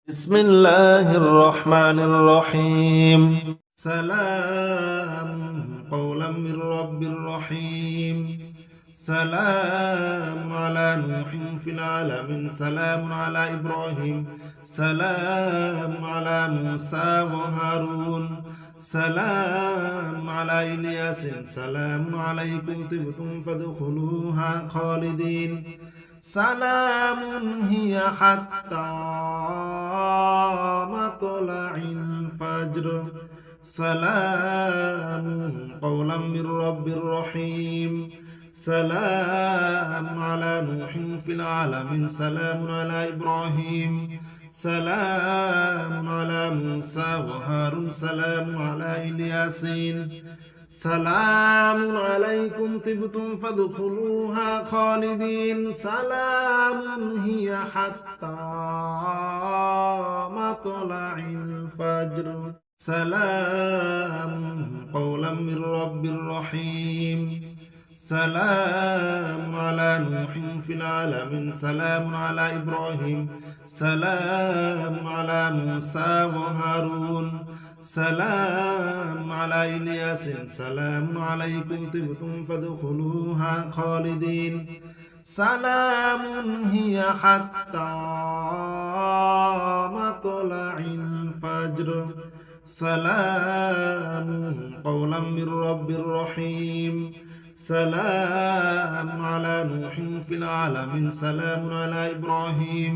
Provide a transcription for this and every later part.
بسم الله الرحمن الرحيم. سلام قولا من رب رحيم. سلام على نوح في العالمين. سلام على إبراهيم. سلام على موسى وهارون. سلام على إلياس. سلام عليكم طبتم فادخلوها خالدين. سلام هي حتى مطلع الفجر. سلام قولا من رب رحيم. سلام على نوح في العالمين. سلام على إبراهيم. سلام على موسى وهارون. سلام على إلياسين. سلام عليكم طبتم فادخلوها خالدين. سلام هي حتى مطلع الفجر. سلام قولا من رب رحيم. سلام على نوح في العالمين. سلام على إبراهيم. سلام على موسى وهارون. سلام على إلياس. سلام عليكم طبتم فادخلوها خالدين. سلام هي حتى مطلع الفجر. سلام قولا من رب رحيم. سلام على نوح في العالمين. سلام على إبراهيم.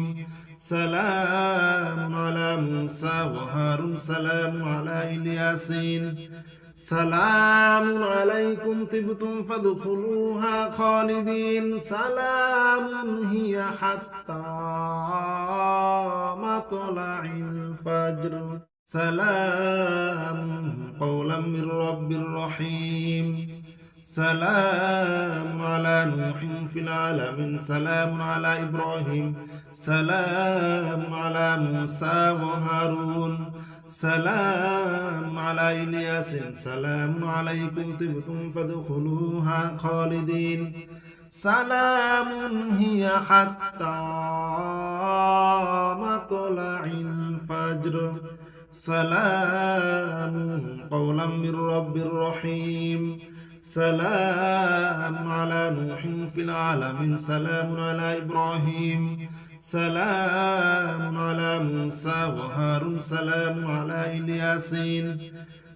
سلام على موسى وهارون. سلام على إلياسين. سلام عليكم طبتم فادخلوها خالدين. سلام هي حتى مطلع الفجر. سلام قولا من رب رحيم. سلام على نوح في العالمين. سلام على إبراهيم. سلام على موسى وهارون. سلام على إلياس. سلام عليكم طبتم فادخلوها خالدين. سلام هي حتى مطلع الفجر. سلام قولا من رب رحيم. سلام على نوح في العالمين. سلام على إبراهيم. سلام على موسى وهارون. سلام على إلياسين.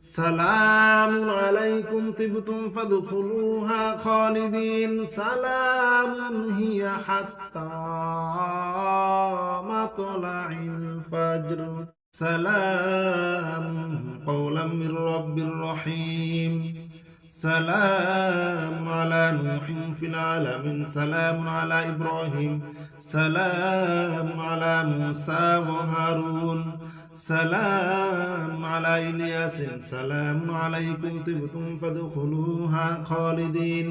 سلام عليكم طبتم فادخلوها خالدين. سلام هي حتى مطلع الفجر. سلام قولا من رب رحيم. سلام على نوح في العالمين. سلام على إبراهيم. سلام على موسى وهارون. سلام على إلياس. سلام عليكم طبتم فادخلوها خالدين.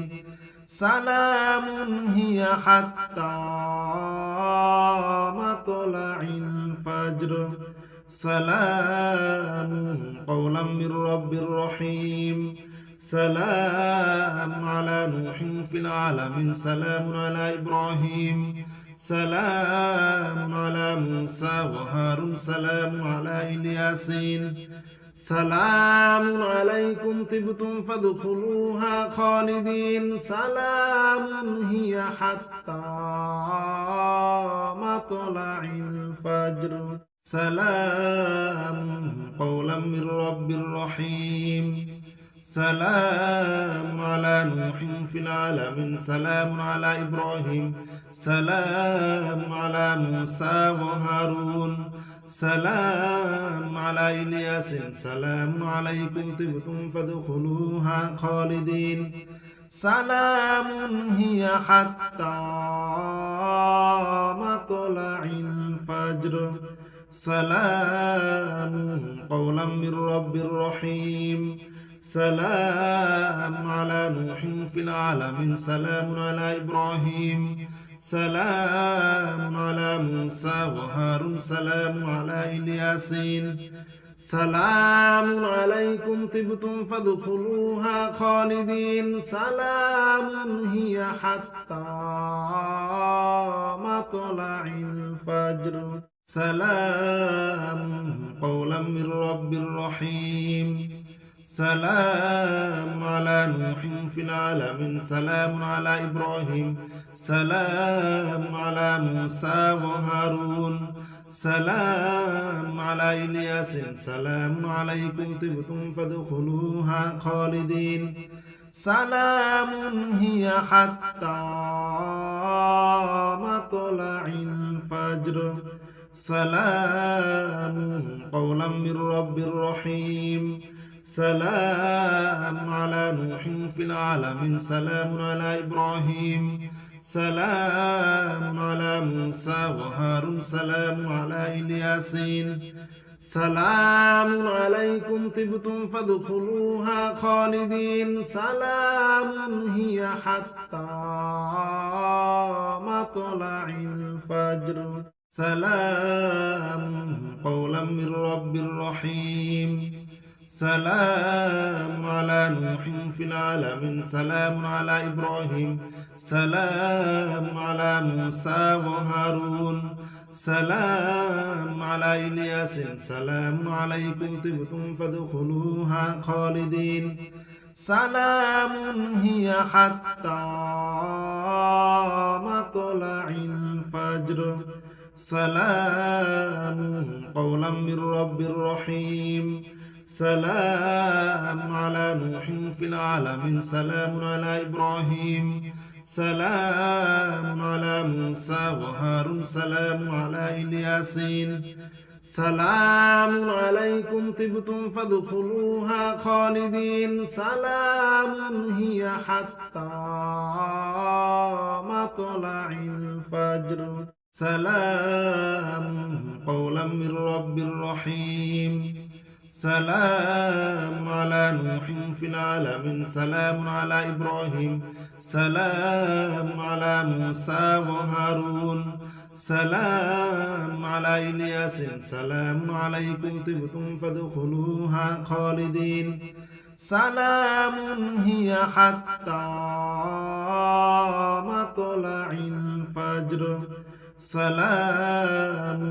سلام هي حتى مطلع الفجر. سلام قولا من رب رحيم. سلام على نوح في العالمين. سلام على إبراهيم. سلام على موسى وهارون. سلام على إلياسين. سلام عليكم طبتم فادخلوها خالدين. سلام هي حتى مطلع الفجر. سلام قولا من رب رحيم. سلام على نوح في العالمين. سلام على إبراهيم. سلام على موسى وهارون. سلام على إلياس. سلام عليكم طبتم فادخلوها خالدين. سلام هي حتى مطلع الفجر. سلام قولا من رب رحيم. سلام على نوح في العالمين. سلام على إبراهيم. سلام على موسى وهارون. سلام على إلياسين. سلام عليكم طبتم فادخلوها خالدين. سلام هي حتى مطلع الفجر. سلام قولا من رب رحيم سلام على نوح في العالمين سلام على إبراهيم سلام على موسى وهارون سلام على إلياس سلام عليكم طبتم فادخلوها خالدين سلام هي حتى مطلع الفجر سلام قولا من رب رحيم سلام على نوح في العالمين سلام على إبراهيم سلام على موسى وهارون سلام على إلياسين سلام عليكم طبتم فادخلوها خالدين سلام هي حتى مطلع الفجر سلام قولا من رب رحيم سلام على نوح في العالمين سلام على إبراهيم سلام على موسى وهارون سلام على إلياس سلام عليكم طبتم فادخلوها خالدين سلام هي حتى مطلع الفجر سلام قولا من رب رحيم سلام على نوح في العالمين سلام على إبراهيم سلام على موسى وهارون سلام على إلياسين سلام عليكم طبتم فادخلوها خالدين سلام هي حتى مطلع الفجر سلام قولا من رب رحيم سلام على نوح في العالمين سلام على إبراهيم سلام على موسى وهارون سلام على إلياس سلام عليكم طبتم فادخلوها خالدين سلام هي حتى مطلع الفجر سلام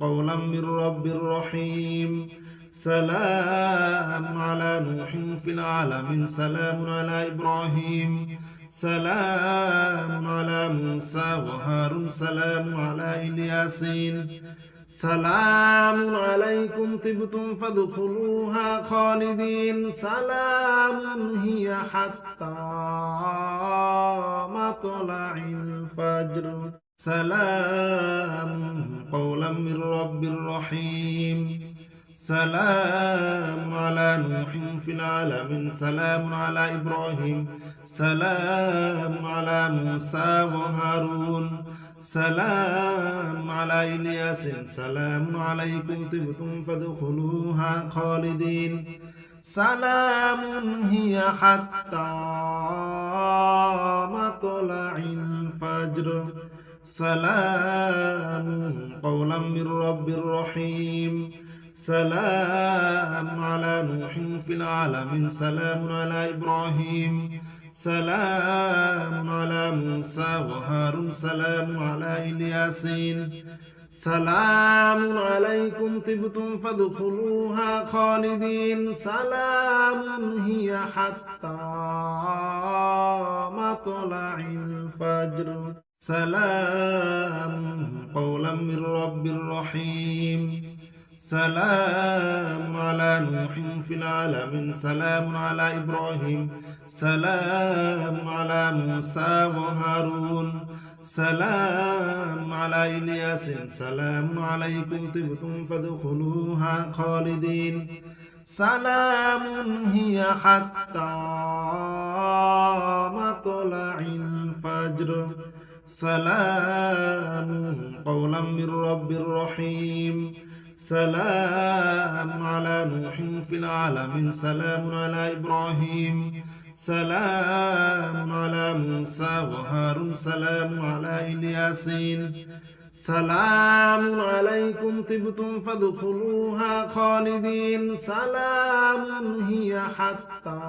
قولا من رب رحيم سلام على نوح في العالمين سلام على إبراهيم سلام على موسى وهارون سلام على إلياسين سلام عليكم طبتم فادخلوها خالدين سلام هي حتى مطلع الفجر سلام قولا من رب رحيم سلام على نوح في العالمين سلام على إبراهيم سلام على موسى وهارون سلام على إلياس سلام عليكم طبتم فادخلوها خالدين سلام هي حتى مطلع الفجر سلام قولا من رب رحيم سلام على نوح في العالمين سلام على إبراهيم سلام على موسى وهارون سلام على إلياسين سلام عليكم طبتم فادخلوها خالدين سلام هي حتى مطلع الفجر سلام قولا من رب رحيم سلام على نوح في العالمين سلام على إبراهيم سلام على موسى وهارون سلام على إلياس سلام عليكم طبتم فادخلوها خالدين سلام هي حتى مطلع الفجر سلام قولا من رب رحيم سلام على نوح في العالمين سلام على إبراهيم سلام على موسى وهارون سلام على إلياسين سلام عليكم طبتم فادخلوها خالدين سلام هي حتى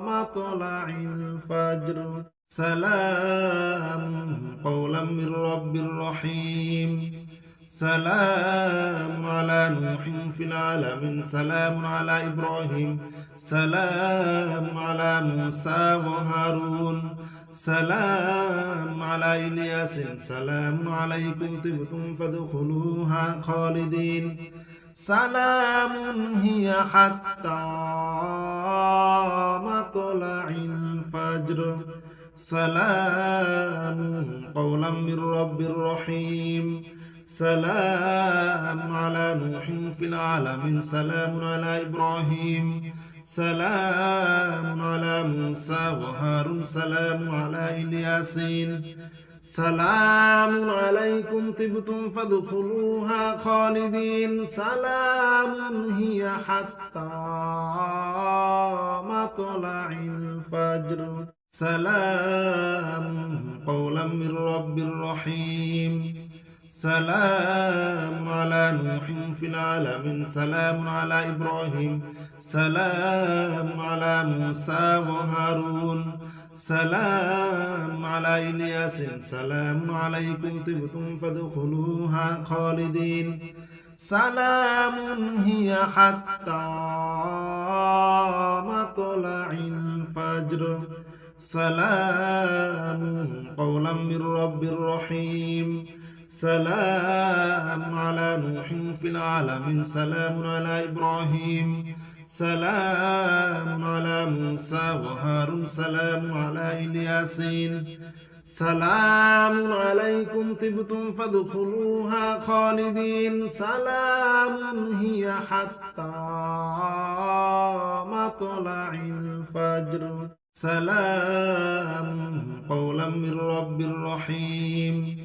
مطلع الفجر سلام قولا من رب رحيم سلام على نوح في العالمين سلام على إبراهيم سلام على موسى وهارون سلام على إلياس سلام عليكم طبتم فادخلوها خالدين سلام هي حتى مطلع الفجر سلام قولا من رب رحيم سلام على نوح في العالمين سلام على إبراهيم سلام على موسى وهارون سلام على إلياسين سلام عليكم طبتم فادخلوها خالدين سلام هي حتى مطلع الفجر سلام قولا من رب رحيم سلام على نوح في العالمين سلام على إبراهيم سلام على موسى وهارون سلام على إلياس سلام عليكم طبتم فادخلوها خالدين سلام هي حتى مطلع الفجر سلام قولا من رب رحيم سلام على نوح في العالمين سلام على إبراهيم سلام على موسى وهارون سلام على إلياسين سلام عليكم طبتم فادخلوها خالدين سلام هي حتى مطلع الفجر سلام قولا من رب رحيم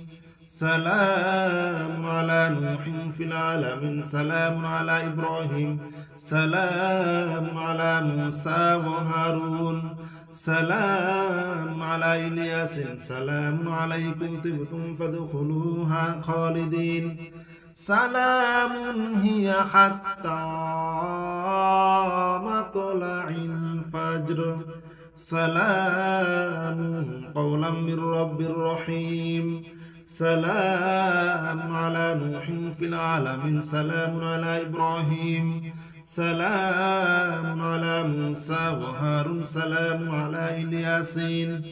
سلام على نوح في العالمين سلام على إبراهيم سلام على موسى وهارون سلام على إلياس سلام عليكم طبتم فادخلوها خالدين سلام هي حتى مطلع الفجر سلام قولا من رب رحيم سلام على نوح في العالمين سلام على إبراهيم سلام على موسى وهارون سلام على إلياسين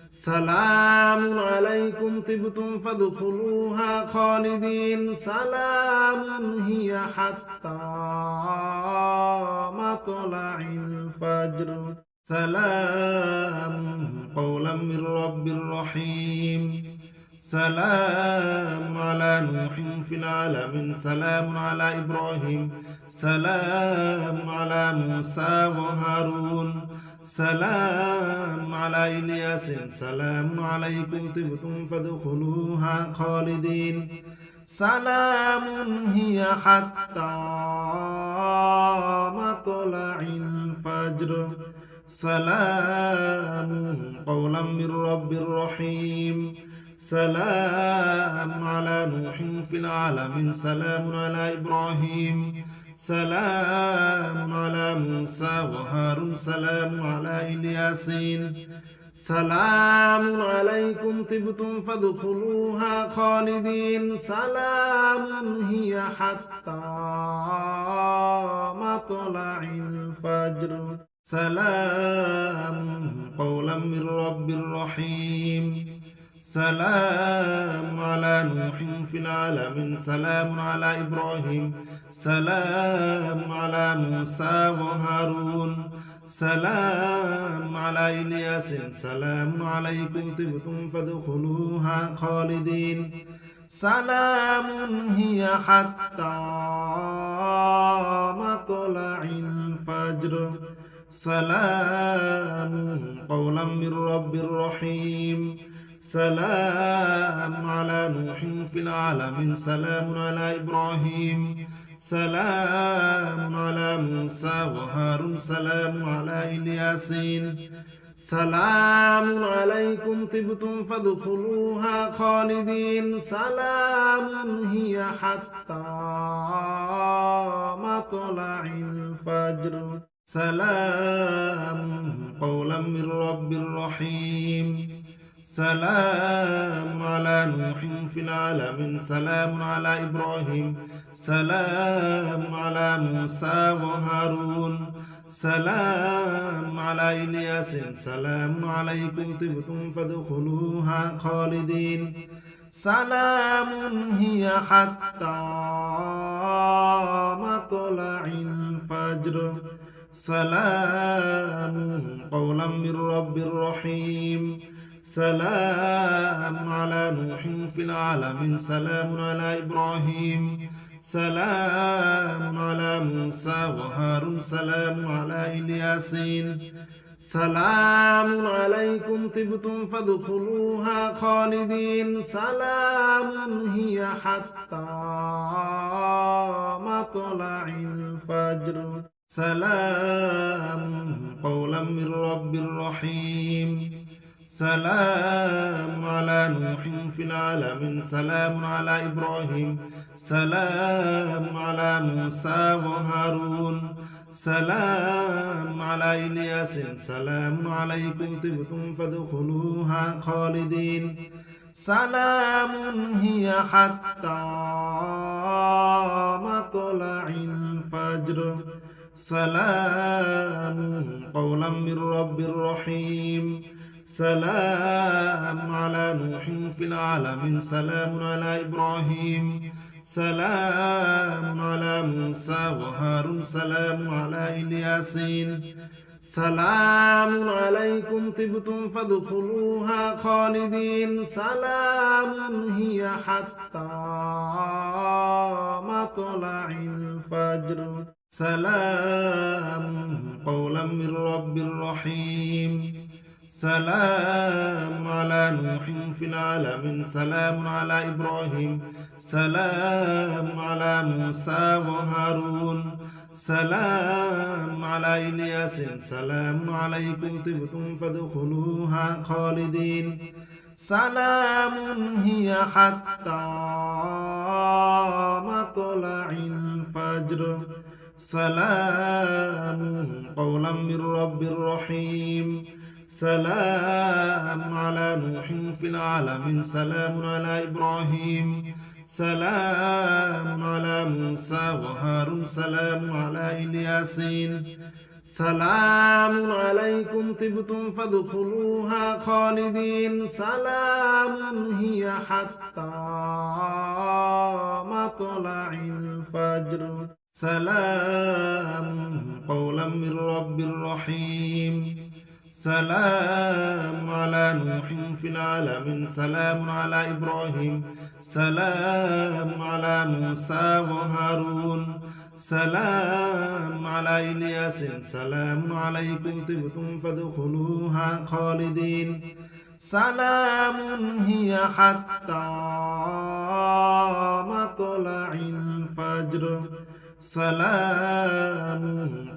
سلام عليكم طبتم فادخلوها خالدين سلام هي حتى مطلع الفجر سلام قولا من رب رحيم سلام على نوح في العالمين سلام على إبراهيم سلام على موسى وهارون سلام على إلياس سلام عليكم طبتم فادخلوها خالدين سلام هي حتى مطلع الفجر سلام قولا من رب رحيم سلام على نوح في العالمين سلام على إبراهيم سلام على موسى وهارون سلام على إلياسين سلام عليكم طبتم فادخلوها خالدين سلام هي حتى مطلع الفجر سلام قولا من رب رحيم سلام على نوح في العالمين سلام على إبراهيم سلام على موسى وهارون سلام على إلياس سلام عليكم طبتم فادخلوها خالدين سلام هي حتى مطلع الفجر سلام قولا من رب رحيم سلام على نوح في العالمين سلام على إبراهيم سلام على موسى وهارون سلام على إلياسين سلام عليكم طبتم فادخلوها خالدين سلام هي حتى مطلع الفجر سلام قولا من رب رحيم سلام على نوح في العالمين سلام على إبراهيم سلام على موسى وهارون سلام على إلياس سلام عليكم طبتم فادخلوها خالدين سلام هي حتى مطلع الفجر سلام قولا من رب رحيم سلام على نوح في العالمين سلام على إبراهيم سلام على موسى وهارون سلام على إلياسين سلام عليكم طبتم فادخلوها خالدين سلام هي حتى مطلع الفجر سلام قولا من رب رحيم سلام على نوح في العالمين سلام على إبراهيم سلام على موسى وهارون سلام على إلياس سلام عليكم طبتم فادخلوها خالدين سلام هي حتى مطلع الفجر سلام قولا من رب رحيم سلام على نوح في العالمين سلام على إبراهيم سلام على موسى وهارون سلام على إلياسين سلام عليكم طبتم فادخلوها خالدين سلام هي حتى مطلع الفجر سلام قولا من رب رحيم سلام على نوح في العالمين سلام على إبراهيم سلام على موسى وهارون سلام على إلياس سلام عليكم طبتم فادخلوها خالدين سلام هي حتى مطلع الفجر سلام قولا من رب رحيم سلام على نوح في العالمين سلام على إبراهيم سلام على موسى وهارون سلام على إلياسين سلام عليكم طبتم فادخلوها خالدين سلام هي حتى مطلع الفجر سلام قولا من رب رحيم سلام على نوح في العالمين سلام على إبراهيم سلام على موسى وهارون سلام على إلياس سلام عليكم طبتم فادخلوها خالدين سلام هي حتى مطلع الفجر سلام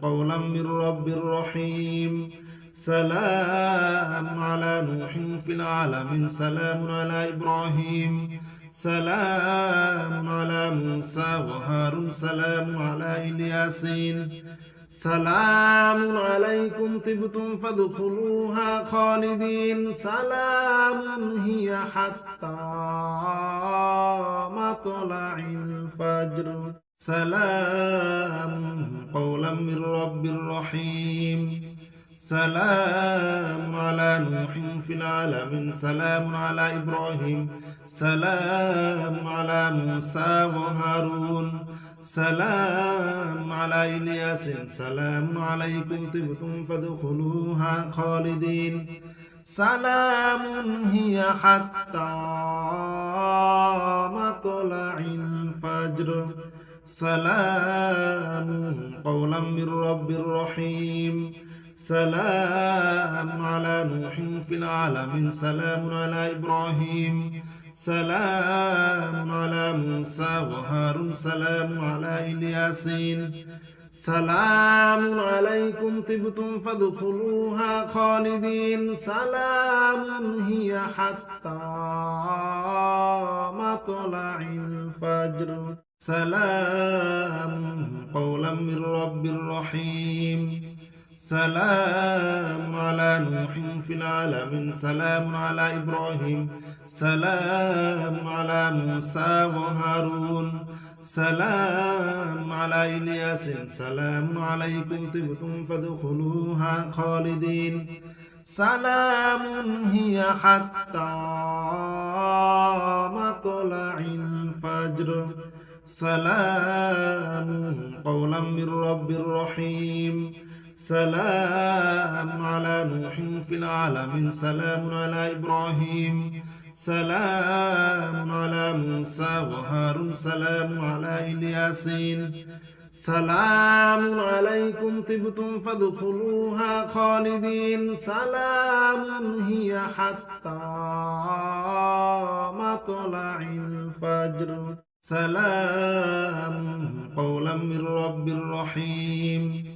قولا من رب رحيم سلام على نوح في العالمين سلام على إبراهيم سلام على موسى وهارون سلام على إلياسين سلام عليكم طبتم فادخلوها خالدين سلام هي حتى مطلع الفجر سلام قولا من رب رحيم سلام على نوح في العالمين سلام على إبراهيم سلام على موسى وهارون سلام على إلياس سلام عليكم طبتم فادخلوها خالدين سلام هي حتى مطلع الفجر سلام قولا من رب رحيم سلام على نوح في العالمين سلام على إبراهيم سلام على موسى وهارون سلام على إلياسين سلام عليكم طبتم فادخلوها خالدين سلام هي حتى مطلع الفجر سلام قولا من رب رحيم سلام على نوح في العالمين سلام على إبراهيم سلام على موسى وهارون سلام على إلياس سلام عليكم طبتم فادخلوها خالدين سلام هي حتى مطلع الفجر سلام قولا من رب رحيم سلام على نوح في العالمين سلام على إبراهيم سلام على موسى وهارون سلام على إلياسين سلام عليكم طبتم فادخلوها خالدين سلام هي حتى مطلع الفجر سلام قولا من رب رحيم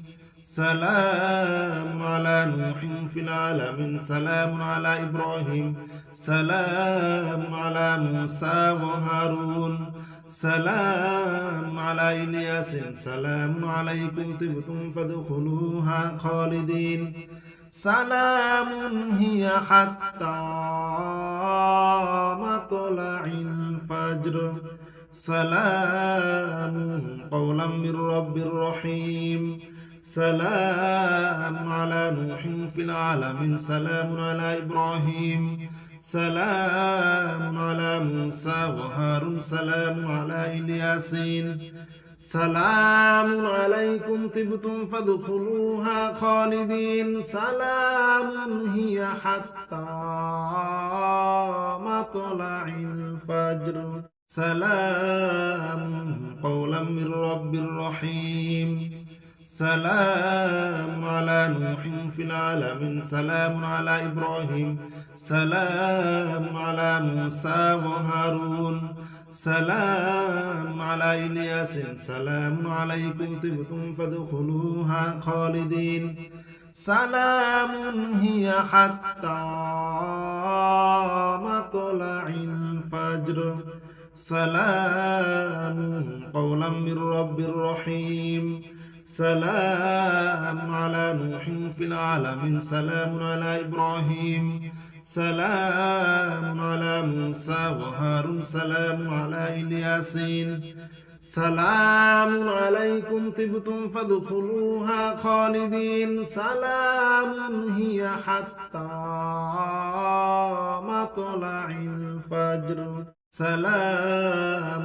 سلام على نوح في العالمين سلام على إبراهيم سلام على موسى وهارون سلام على إلياس سلام عليكم طبتم فادخلوها خالدين سلام هي حتى مطلع الفجر سلام قولا من رب رحيم سلام على نوح في العالمين سلام على إبراهيم سلام على موسى وهارون سلام على إلياسين سلام عليكم طبتم فادخلوها خالدين سلام هي حتى مطلع الفجر سلام قولا من رب رحيم سلام على نوح في العالمين سلام على إبراهيم سلام على موسى وهارون سلام على إلياس سلام عليكم طبتم فادخلوها خالدين سلام هي حتى مطلع الفجر سلام قولا من رب رحيم سلام على نوح في العالمين سلام على إبراهيم سلام على موسى وهارون سلام على إلياسين سلام عليكم طبتم فادخلوها خالدين سلام هي حتى مطلع الفجر سلام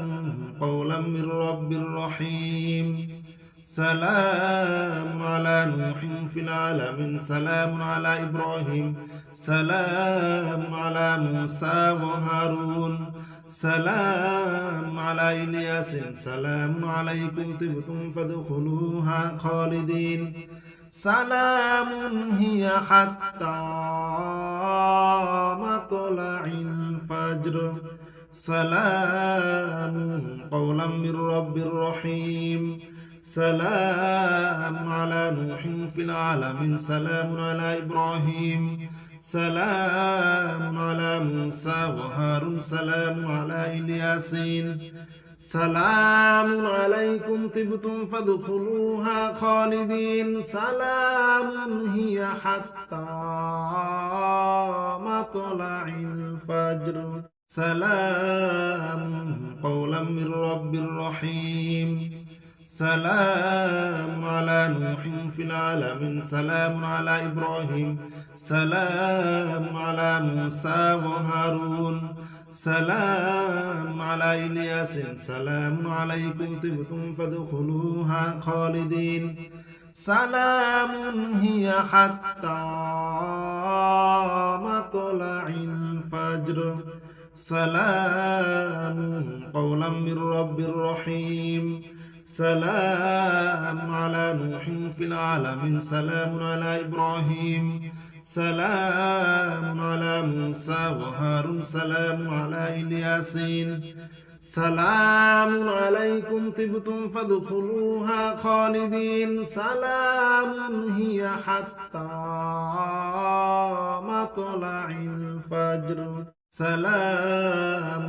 قولا من رب رحيم سلام على نوح في العالمين سلام على إبراهيم سلام على موسى وهارون سلام على إلياس سلام عليكم طبتم فادخلوها خالدين سلام هي حتى مطلع الفجر سلام قولا من رب رحيم سلام على نوح في العالمين سلام على إبراهيم سلام على موسى وهارون سلام على إلياسين سلام عليكم طبتم فادخلوها خالدين سلام هي حتى مطلع الفجر سلام قولا من رب رحيم سلام على نوح في العالمين سلام على إبراهيم سلام على موسى وهارون سلام على إلياس سلام عليكم طبتم فادخلوها خالدين سلام هي حتى مطلع الفجر سلام قولا من رب رحيم سلام على نوح في العالمين سلام على إبراهيم سلام على موسى وهارون سلام على إلياسين سلام عليكم طبتم فادخلوها خالدين سلام هي حتى مطلع الفجر سلام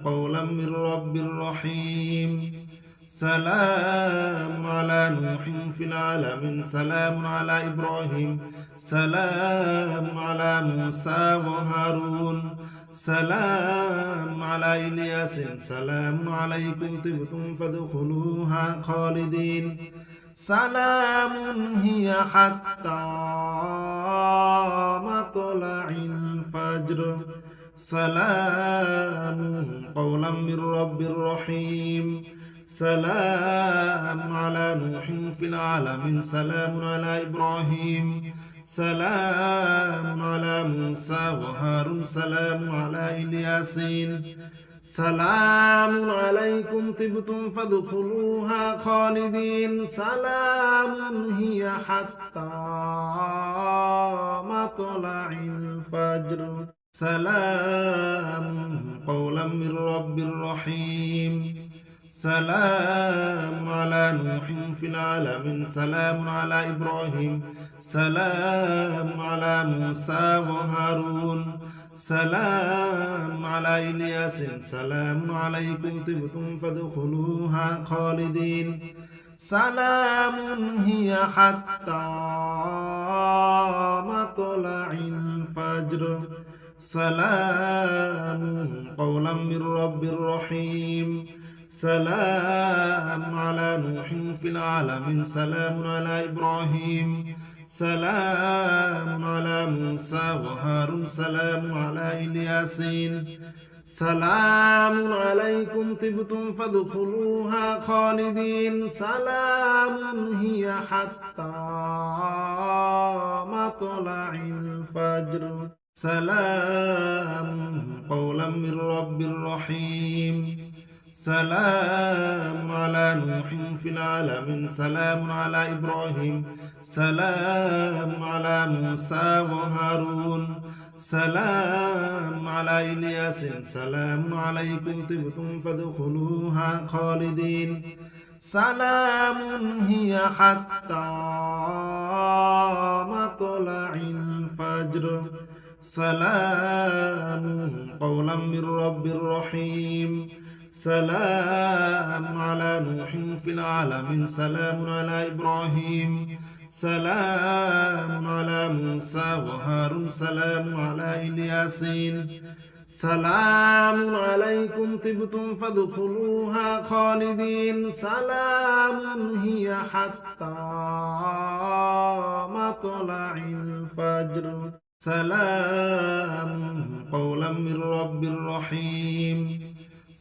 قولا من رب رحيم سلام على نوح في العالمين سلام على إبراهيم سلام على موسى وهارون سلام على إلياس سلام عليكم طبتم فادخلوها خالدين سلام هي حتى مطلع الفجر سلام قولا من رب رحيم سلام على نوح في العالمين سلام على إبراهيم سلام على موسى وهارون سلام على إلياسين سلام عليكم طبتم فادخلوها خالدين سلام هي حتى مطلع الفجر سلام قولا من رب رحيم سلام على نوح في العالمين سلام على إبراهيم سلام على موسى وهارون سلام على إلياس سلام عليكم طبتم فادخلوها خالدين سلام هي حتى مطلع الفجر سلام قولا من رب رحيم سلام على نوح في العالمين سلام على إبراهيم سلام على موسى وهارون سلام على إلياسين سلام عليكم طبتم فادخلوها خالدين سلام هي حتى مطلع الفجر سلام قولا من رب رحيم سلام على نوح في العالمين سلام على إبراهيم سلام على موسى وهارون سلام على إلياس سلام عليكم طبتم فادخلوها خالدين سلام هي حتى مطلع الفجر سلام قولا من رب رحيم سلام على نوح في العالمين سلام على إبراهيم سلام على موسى وهارون سلام على إلياسين سلام عليكم طبتم فادخلوها خالدين سلام هي حتى مطلع الفجر سلام قولا من رب رحيم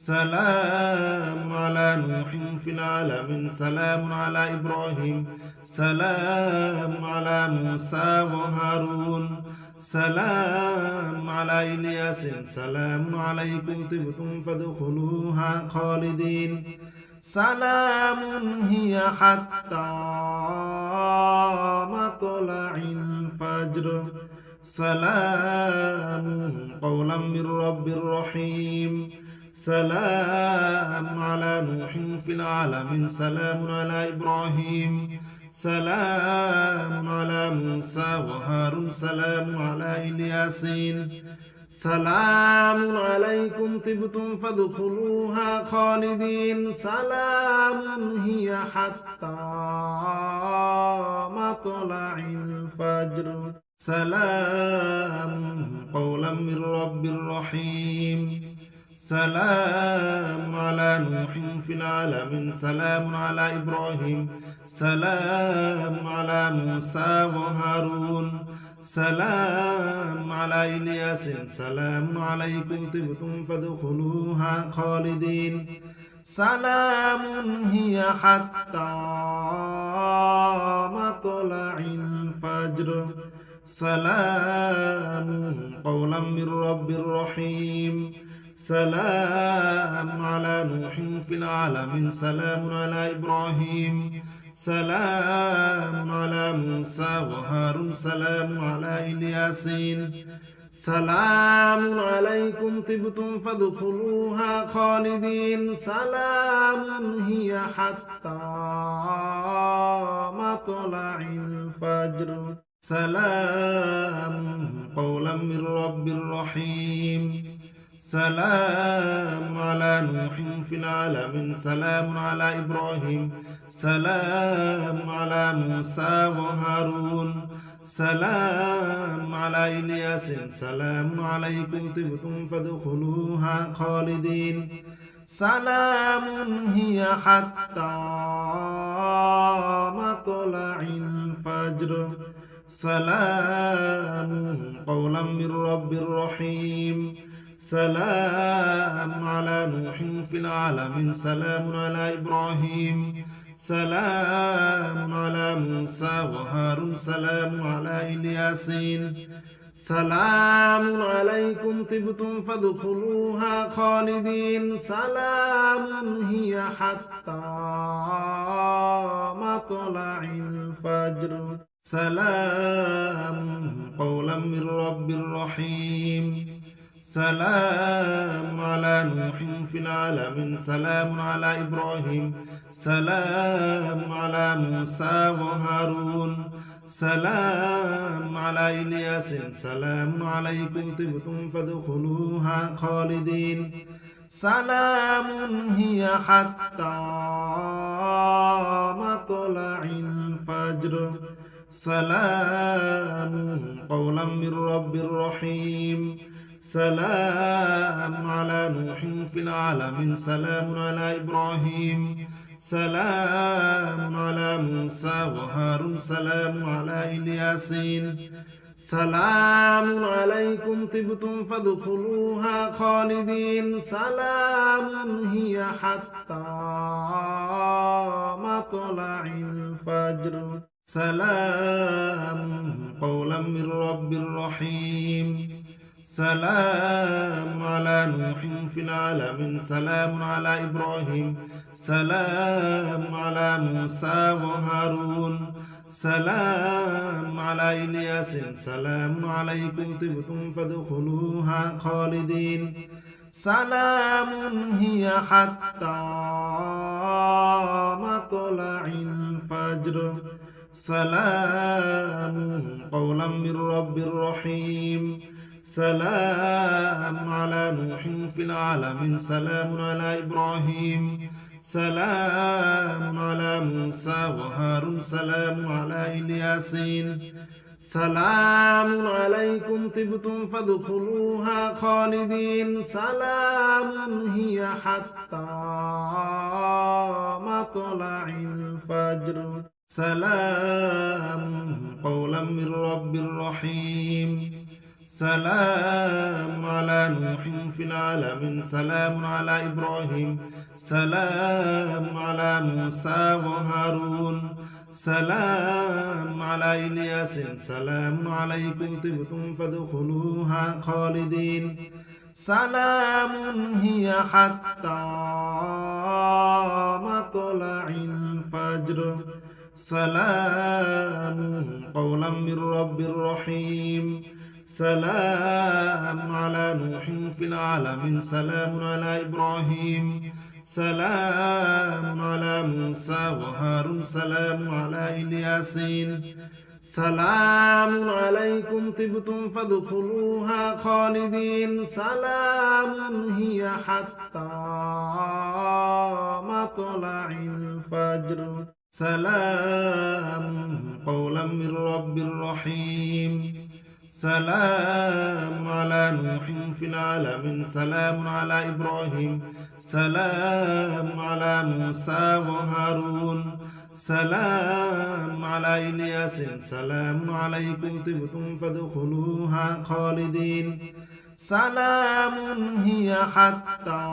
سلام على نوح في العالمين سلام على إبراهيم سلام على موسى وهارون سلام على إلياس سلام عليكم طبتم فادخلوها خالدين سلام هي حتى مطلع الفجر سلام قولا من رب رحيم سلام على نوح في العالمين سلام على إبراهيم سلام على موسى وهارون سلام على إلياسين سلام عليكم طبتم فادخلوها خالدين سلام هي حتى مطلع الفجر سلام قولا من رب رحيم سلام على نوح في العالمين سلام على إبراهيم سلام على موسى وهارون سلام على إلياس سلام عليكم طبتم فادخلوها خالدين سلام هي حتى مطلع الفجر سلام قولا من رب رحيم سلام على نوح في العالمين سلام على إبراهيم سلام على موسى وهارون سلام على إلياسين سلام عليكم طبتم فادخلوها خالدين سلام هي حتى مطلع الفجر سلام قولا من رب رحيم سلام على نوح في العالمين سلام على إبراهيم سلام على موسى وهارون سلام على إلياس سلام عليكم طبتم فادخلوها خالدين سلام هي حتى مطلع الفجر سلام قولا من رب رحيم سلام على نوح في العالمين سلام على إبراهيم سلام على موسى وهارون سلام على الياسين سلام عليكم طبتم فادخلوها خالدين سلام هي حتى مطلع الفجر سلام قولا من رب رحيم سلام على نوح في العالمين سلام على إبراهيم سلام على موسى وهارون سلام على إلياس سلام عليكم طبتم فادخلوها خالدين سلام هي حتى مطلع الفجر سلام قولا من رب رحيم سلام على نوح في العالمين سلام على إبراهيم سلام على موسى وهارون سلام على الياسين سلام عليكم طبتم فادخلوها خالدين سلام هي حتى مطلع الفجر سلام قولا من رب رحيم سلام على نوح في العالمين سلام على إبراهيم سلام على موسى وهارون سلام على إلياس سلام عليكم طبتم فادخلوها خالدين سلام هي حتى مطلع الفجر سلام قولا من رب رحيم سلام على نوح في العالمين سلام على إبراهيم سلام على موسى وهارون سلام على الياسين سلام عليكم طبتم فادخلوها خالدين سلام هي حتى مطلع الفجر سلام قولا من رب رحيم سلام على نوح في العالمين سلام على إبراهيم سلام على موسى وهارون سلام على إلياس سلام عليكم طبتم فادخلوها خالدين سلام هي حتى مطلع الفجر سلام قولا من رب رحيم سلام على نوح في العالمين سلام على إبراهيم سلام على موسى وهارون سلام على الياسين سلام عليكم طبتم فادخلوها خالدين سلام هي حتى مطلع الفجر سلام قولا من رب رحيم سلام على نوح في العالمين سلام على إبراهيم سلام على موسى وهارون سلام على إلياس سلام عليكم طبتم فادخلوها خالدين سلام هي حتى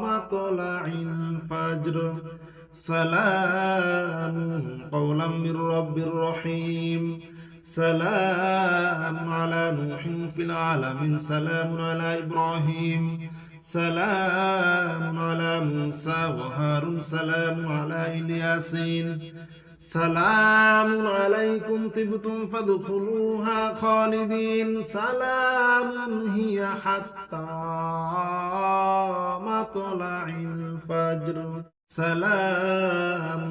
مطلع الفجر سلام قولا من رب رحيم سلام على نوح في العالمين سلام على إبراهيم سلام على موسى وهارون سلام على الياسين سلام عليكم طبتم فادخلوها خالدين سلام هي حتى مطلع الفجر سلام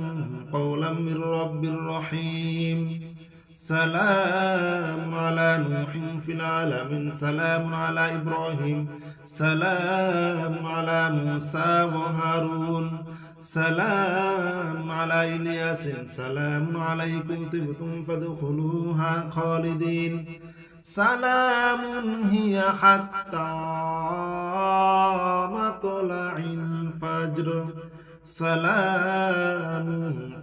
قولا من رب رحيم سلام على نوح في العالمين سلام على إبراهيم سلام على موسى وهارون سلام على إلياس سلام عليكم طبتم فادخلوها خالدين سلام هي حتى مطلع الفجر سلام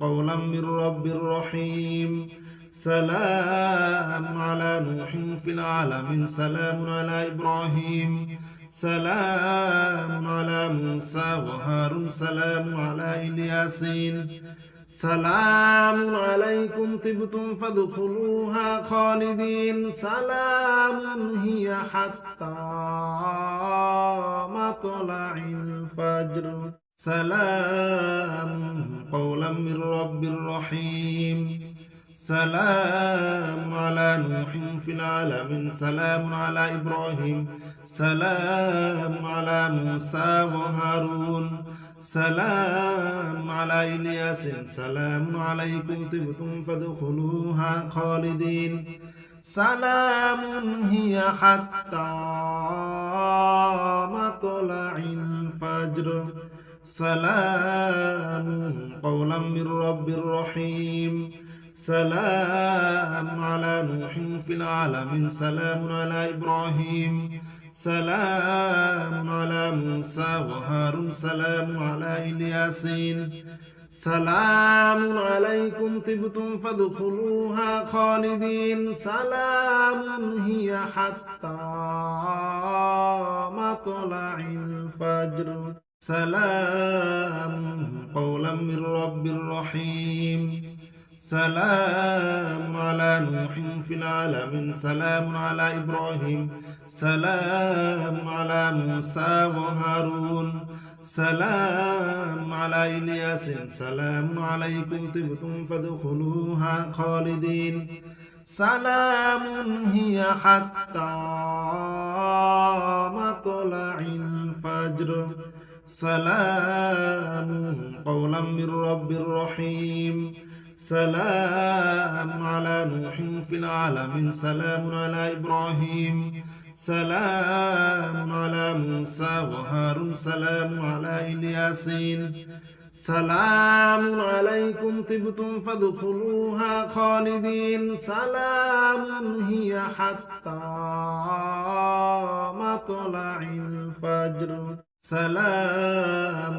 قولا من رب رحيم سلام على نوح في العالمين سلام على إبراهيم سلام على موسى وهارون سلام على إلياسين سلام عليكم طبتم فادخلوها خالدين سلام هي حتى مطلع الفجر سلام قولا من رب رحيم سلام على نوح في العالمين سلام على إبراهيم سلام على موسى وهارون سلام على إلياس سلام عليكم طبتم فادخلوها خالدين سلام هي حتى مطلع الفجر سلام قولا من رب رحيم سلام على نوح في العالمين سلام على إبراهيم سلام على موسى وهارون سلام على إلياسين سلام عليكم طبتم فادخلوها خالدين سلام هي حتى مطلع الفجر سلام قولا من رب رحيم سلام على نوح في العالمين سلام على إبراهيم سلام على موسى وهارون سلام على إلياس سلام عليكم طبتم فادخلوها خالدين سلام هي حتى مطلع الفجر سلام قولا من رب رحيم سلام على نوح في العالمين سلام على إبراهيم سلام على موسى وهارون سلام على إلياسين سلام عليكم طبتم فادخلوها خالدين سلام هي حتى مطلع الفجر سلام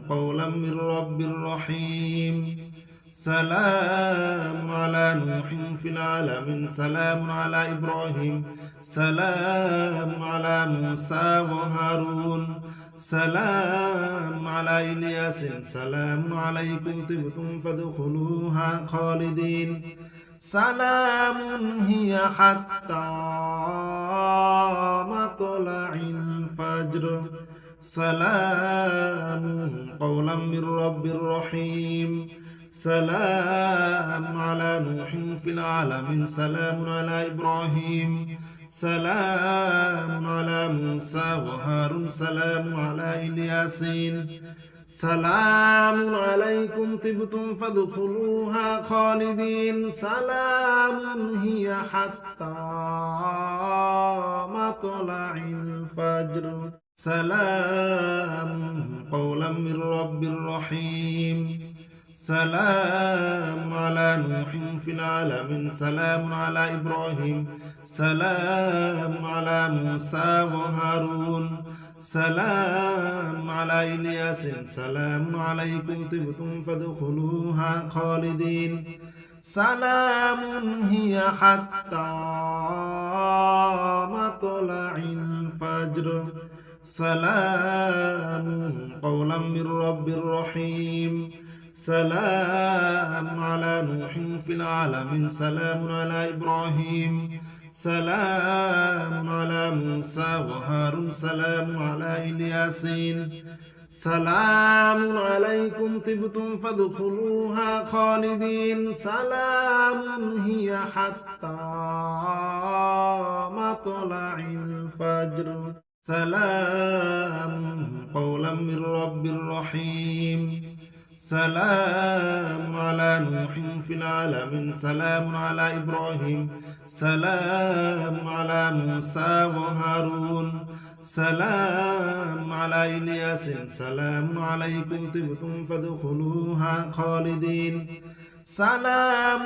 قولا من رب رحيم سلام على نوح في العالمين سلام على إبراهيم سلام على موسى وهارون سلام على إلياس سلام عليكم طبتم فادخلوها خالدين سلام هي حتى مطلع الفجر سلام قولا من رب رحيم سلام على نوح في العالمين سلام على إبراهيم سلام على موسى وهارون سلام على إلياسين سلام عليكم طبتم فادخلوها خالدين سلام هي حتى مطلع الفجر سلام قولا من رب رحيم سلام على نوح في العالمين سلام على إبراهيم سلام على موسى وهارون سلام على إلياس سلام عليكم طبتم فادخلوها خالدين سلام هي حتى مطلع الفجر سلام قولا من رب رحيم سلام على نوح في العالمين سلام على إبراهيم سلام على موسى وهارون سلام على إلياسين سلام عليكم طبتم فادخلوها خالدين سلام هي حتى مطلع الفجر سلام قولا من رب رحيم سلام على نوح في العالمين سلام على إبراهيم سلام على موسى وهارون سلام على إلياس سلام عليكم طبتم فادخلوها خالدين سلام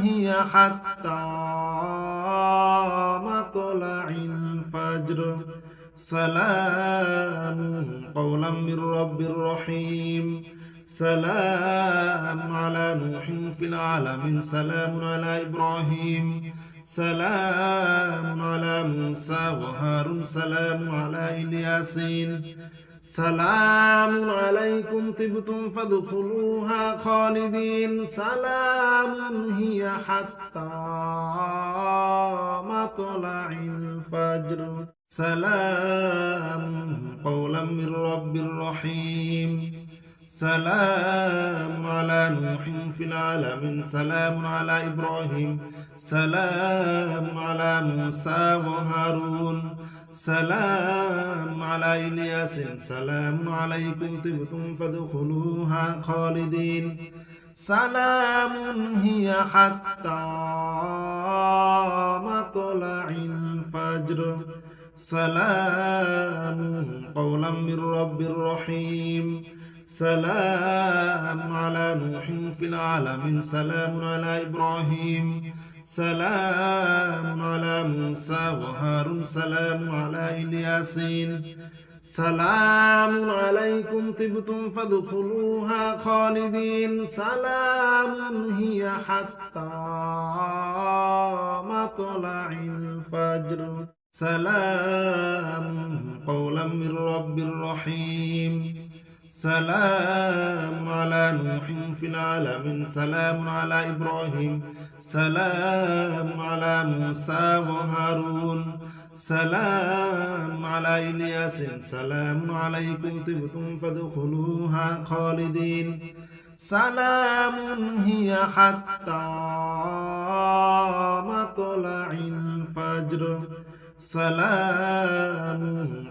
هي حتى مطلع الفجر سلام قولا من رب رحيم سلام على نوح في العالمين سلام على إبراهيم سلام على موسى وهارون سلام على إلياسين سلام عليكم طبتم فادخلوها خالدين سلام هي حتى مطلع الفجر سلام قولا من رب رحيم سلام على نوح في العالمين سلام على إبراهيم سلام على موسى وهارون سلام على إلياس سلام عليكم طبتم فادخلوها خالدين سلام هي حتى مطلع الفجر سلام قولا من رب رحيم سلام على نوح في العالمين سلام على إبراهيم سلام على موسى وهارون سلام على إلياسين سلام عليكم طبتم فادخلوها خالدين سلام هي حتى مطلع الفجر سلام قولا من رب رحيم سلام على نوح في العالمين سلام على إبراهيم سلام على موسى وهارون سلام على إلياس سلام عليكم طبتم فادخلوها خالدين سلام هي حتى مطلع الفجر سلام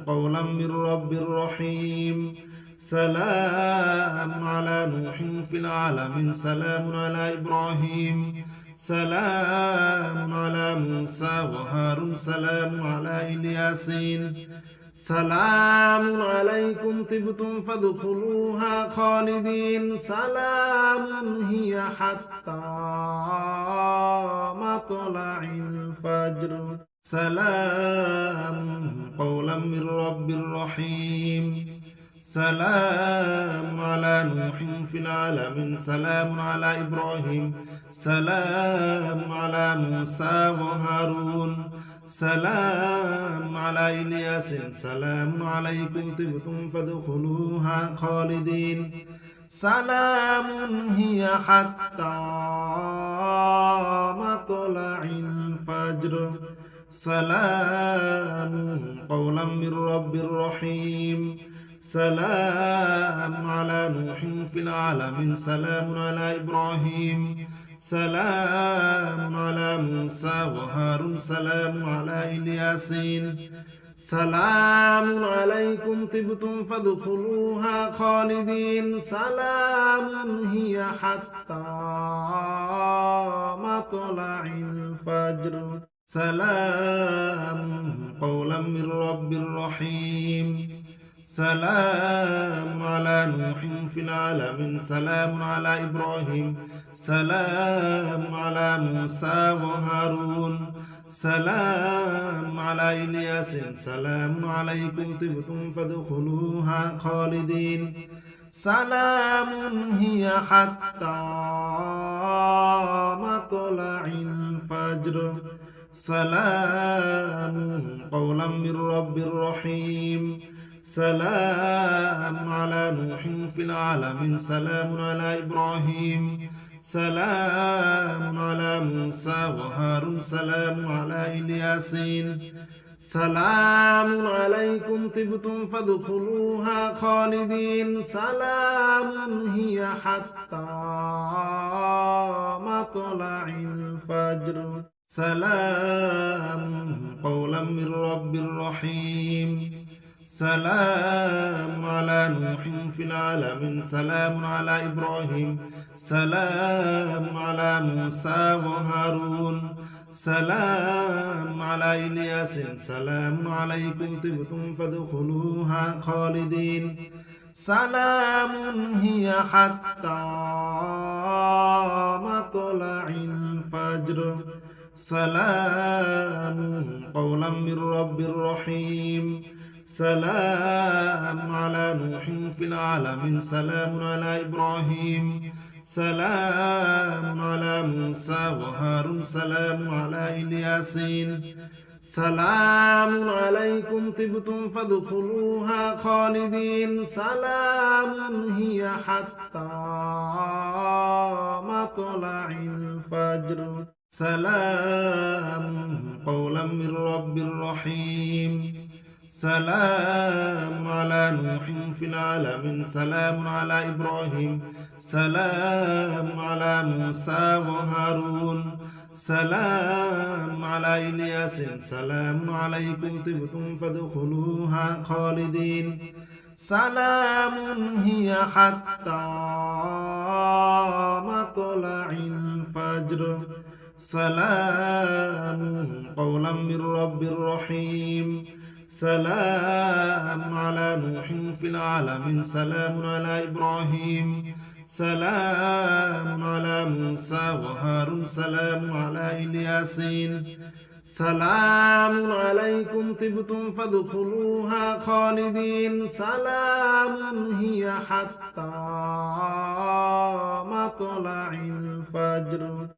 قولا من رب رحيم سلام على نوح في العالمين سلام على إبراهيم سلام على موسى وهارون سلام على إلياسين سلام عليكم طبتم فادخلوها خالدين سلام هي حتى مطلع الفجر سلام قولا من رب رحيم سلام على نوح في العالمين سلام على إبراهيم سلام على موسى وهارون سلام على إلياس سلام عليكم طبتم فادخلوها خالدين سلام هي حتى مطلع الفجر سلام قولا من رب رحيم سلام على نوح في العالمين سلام على إبراهيم سلام على موسى وهارون سلام على إلياسين سلام عليكم طبتم فادخلوها خالدين سلام هي حتى مطلع الفجر سلام قولا من رب رحيم سلام على نوح في العالمين سلام على إبراهيم سلام على موسى وهارون سلام على إلياس سلام عليكم طبتم فادخلوها خالدين سلام هي حتى مطلع الفجر سلام قولا من رب رحيم سلام على نوح في العالمين سلام على إبراهيم سلام على موسى وهارون سلام على إلياسين سلام عليكم طبتم فادخلوها خالدين سلام هي حتى مطلع الفجر سلام قولا من رب رحيم سلام على نوح في العالمين سلام على إبراهيم سلام على موسى وهارون سلام على إلياس سلام عليكم طبتم فادخلوها خالدين سلام هي حتى مطلع الفجر سلام قولا من رب رحيم سلام على نوح في العالمين سلام على إبراهيم سلام على موسى وهارون سلام على إلياسين سلام عليكم طبتم فادخلوها خالدين سلام هي حتى مطلع الفجر سلام قولا من رب رحيم سلام على نوح في العالمين سلام على إبراهيم سلام على موسى وهارون سلام على إلياس سلام عليكم طبتم فادخلوها خالدين سلام هي حتى مطلع الفجر سلام قولا من رب رحيم سلام على نوح في العالمين سلام على إبراهيم سلام على موسى وهارون سلام على إلياسين سلام عليكم طبتم فادخلوها خالدين سلام هي حتى مطلع الفجر